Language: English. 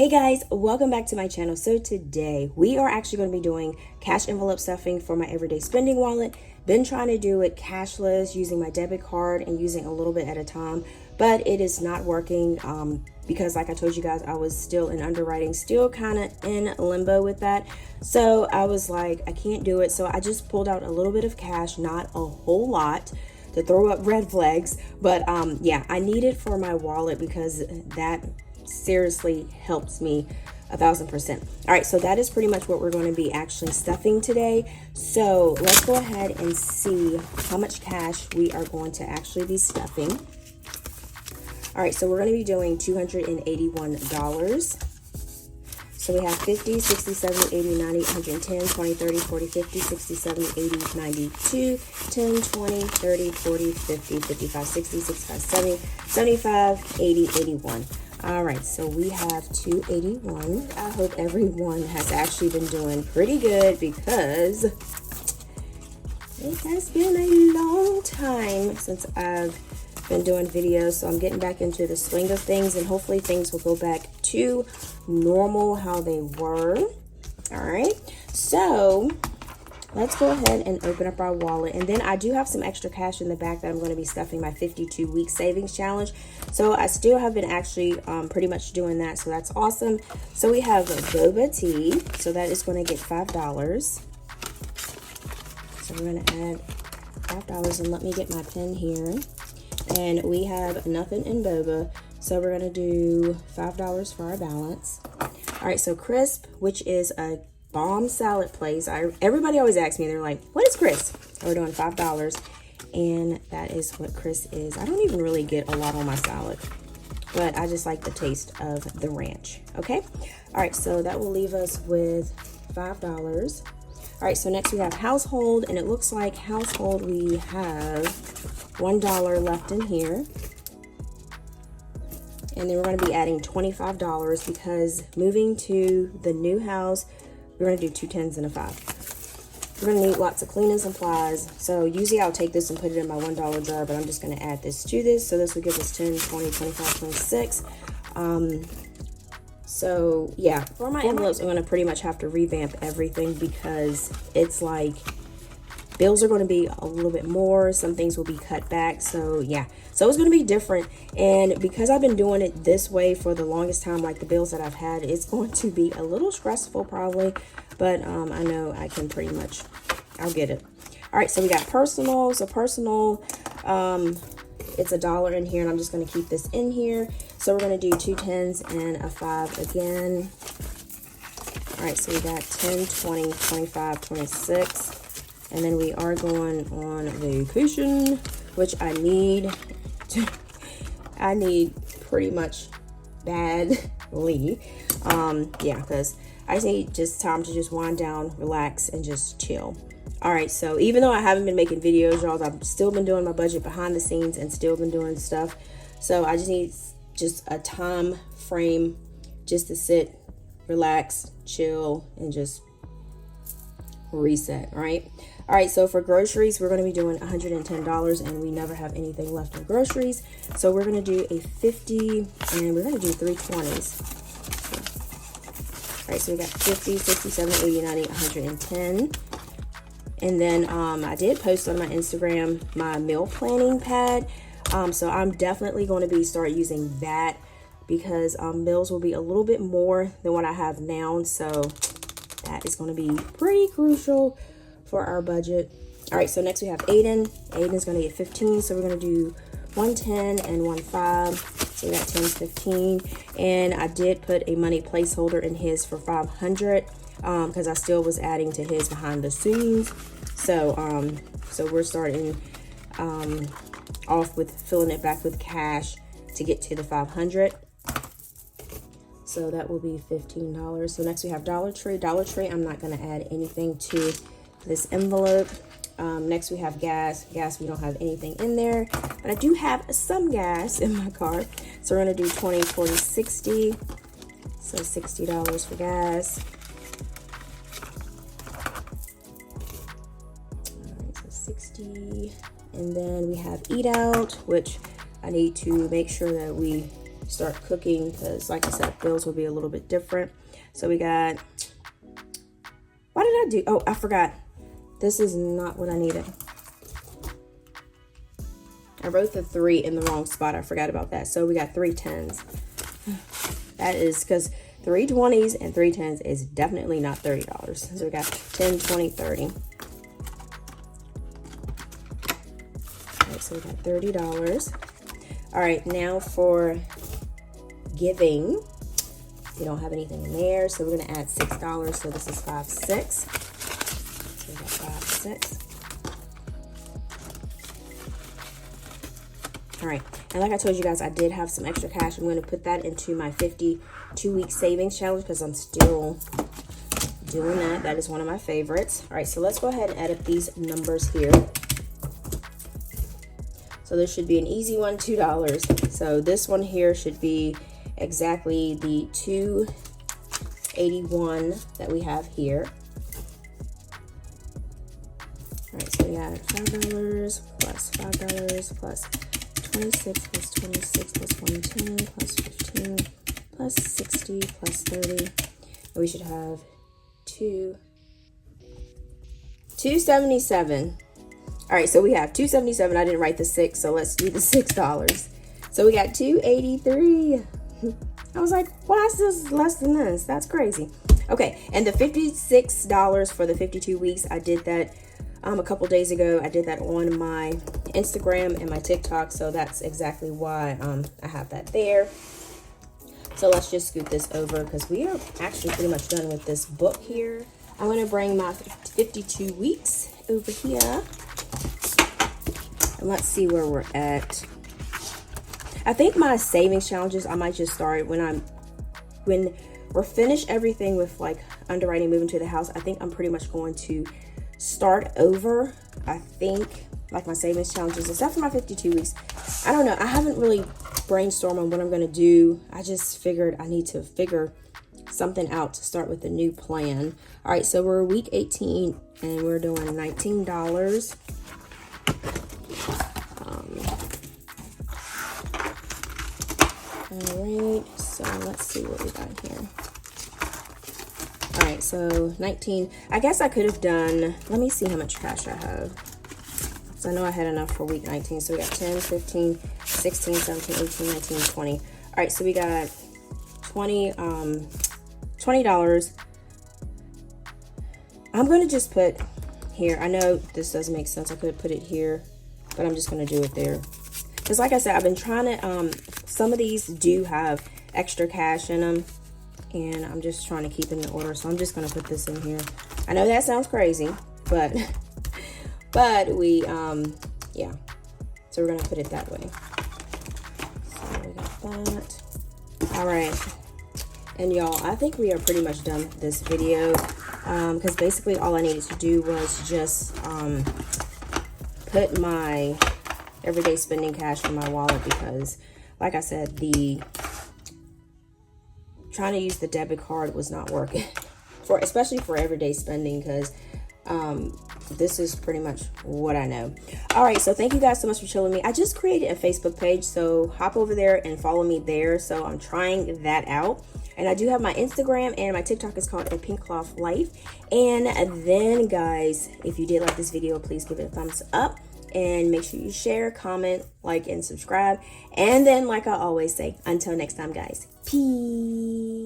Hey guys, welcome back to my channel. So today we are actually going to be doing cash envelope stuffing for my everyday spending wallet. Been trying to do it cashless using my debit card and using a little bit at a time, but it is not working because like I told you guys, I was still in underwriting, still kind of in limbo with that. So I was like, I can't do it. So I just pulled out a little bit of cash, not a whole lot to throw up red flags, but yeah, I need it for my wallet because that seriously helps me 1000%. All right, so that is pretty much what we're going to be actually stuffing today. So let's go ahead and see how much cash we are going to actually be stuffing. All right, so we're going to be doing $281. So we have 50, 60, 70, 80, 90, 110, 20, 30, 40, 50, 60, 70, 80, 92, 10, 20, 30, 40, 50, 55, 60, 65, 70, 75, 80, 81. All right, so we have 281. I hope everyone has actually been doing pretty good because it has been a long time since I've been doing videos. So I'm getting back into the swing of things and hopefully things will go back to normal how they were. All right, so let's go ahead and open up our wallet. And then I do have some extra cash in the back that I'm going to be stuffing my 52-week savings challenge. So I still have been actually pretty much doing that. So that's awesome. So we have a boba tea. So that is going to get $5. So we're going to add $5 and let me get my pen here. And we have nothing in boba. So we're going to do $5 for our balance. All right, so Crisp, which is a bomb salad place. Everybody always asks me, they're like, what is Chris? We're doing $5 and that is what Chris is. I don't even really get a lot on my salad, but I just like the taste of the ranch. Okay, all right, so that will leave us with $5. All right, so next we have household, and it looks like household we have $1 left in here. And then we're going to be adding $25 because moving to the new house, we're going to do 2 10s and a 5. We're going to need lots of cleaning supplies. So usually I'll take this and put it in my $1 jar, but I'm just going to add this to this. So this will give us 10, 20, 25, 26. So yeah, for my envelopes, I'm going to pretty much have to revamp everything because it's like bills are going to be a little bit more. Some things will be cut back. So yeah, so it's going to be different. And because I've been doing it this way for the longest time, like the bills that I've had, it's going to be a little stressful probably. But I know I can pretty much, I'll get it. All right, so we got personal. So personal, it's $1 in here, and I'm just going to keep this in here. So we're going to do 2 10s and a 5 again. All right, so we got 10, 20, 25, 26. And then we are going on vacation, which I need pretty much badly. Yeah, because I just need time to just wind down, relax, and just chill. All right, so even though I haven't been making videos, y'all, I've still been doing my budget behind the scenes and still been doing stuff. So I just need just a time frame just to sit, relax, chill, and just reset, right? All right, so for groceries, we're going to be doing $110, and we never have anything left in groceries. So we're going to do a 50, and we're going to do 3 20s. All right, so we got 50, 60, 70, 80, 90, 110. And then I did post on my Instagram my meal planning pad. So I'm definitely going to start using that because meals will be a little bit more than what I have now. So that is going to be pretty crucial for our budget. All right, so next we have Aiden. Aiden's going to get 15, so we're going to do 110 and 15. So we got 10, 15, and I did put a money placeholder in his for 500 because I still was adding to his behind the scenes. So so we're starting off with filling it back with cash to get to the 500. So that will be $15. So next we have Dollar Tree. Dollar Tree, I'm not going to add anything to this envelope. Next we have gas. Gas, we don't have anything in there, but I do have some gas in my car. So we're going to do 20, 40, 60. So $60 for gas. All right, so 60. And then we have Eat Out, which I need to make sure that we start cooking, because like I said, bills will be a little bit different. So we got, what did I do? Oh, I forgot. This is not what I needed. I wrote the 3 in the wrong spot. I forgot about that. So we got 3 10s. That is because 3 20s and 3 10s is definitely not $30. So we got 10, 20, 30. All right, so we got $30. All right, now for giving. We don't have anything in there, so we're gonna add $6. So this is 5, 6. So we got 5, 6. All right, and like I told you guys, I did have some extra cash. I'm going to put that into my 52-week savings challenge because I'm still doing that. That is one of my favorites. All right, so let's go ahead and add up these numbers here. So this should be an easy one, $2. So this one here should be exactly the $281 that we have here. All right, so we got $5 plus $5 plus 26 plus 26 plus 110 plus 15 plus 60 plus 30. And we should have 277. All right, so we have 277. I didn't write the 6, so let's do the $6. So we got 283. I was like, why is this less than this? That's crazy. Okay, and the $56 for the 52 weeks, I did that a couple days ago. I did that on my Instagram and my TikTok, so that's exactly why I have that there. So let's just scoot this over because we are actually pretty much done with this book here. I'm going to bring my 52 weeks over here, and let's see where we're at. I think my savings challenges, I might just start when we're finished everything with like underwriting, moving to the house. I think I'm pretty much going to start over. I think like my savings challenges, except for my 52 weeks. I don't know. I haven't really brainstormed on what I'm going to do. I just figured I need to figure something out to start with a new plan. All right, so we're week 18 and we're doing $19. All right, so let's see what we got here. All right, so 19. I guess I could have done, let me see how much cash I have. So I know I had enough for week 19. So we got 10, 15, 16, 17, 18, 19, 20. All right, so we got $20. I'm going to just put here. I know this doesn't make sense. I could put it here, but I'm just going to do it there. Because like I said, I've been trying to, some of these do have extra cash in them, and I'm just trying to keep it in order. So I'm just going to put this in here. I know that sounds crazy, but we, yeah. So we're going to put it that way. So we got that. All right. And y'all, I think we are pretty much done with this video, because basically all I needed to do was just put my everyday spending cash in my wallet, because like I said, trying to use the debit card was not working especially for everyday spending, because this is pretty much what I know. All right, so thank you guys so much for chilling me. I just created a Facebook page, so hop over there and follow me there. So I'm trying that out. And I do have my Instagram, and my TikTok is called APinkeClothlife. And then guys, if you did like this video, please give it a thumbs up, and make sure you share, comment, like, and subscribe. And then like I always say, until next time guys, peace.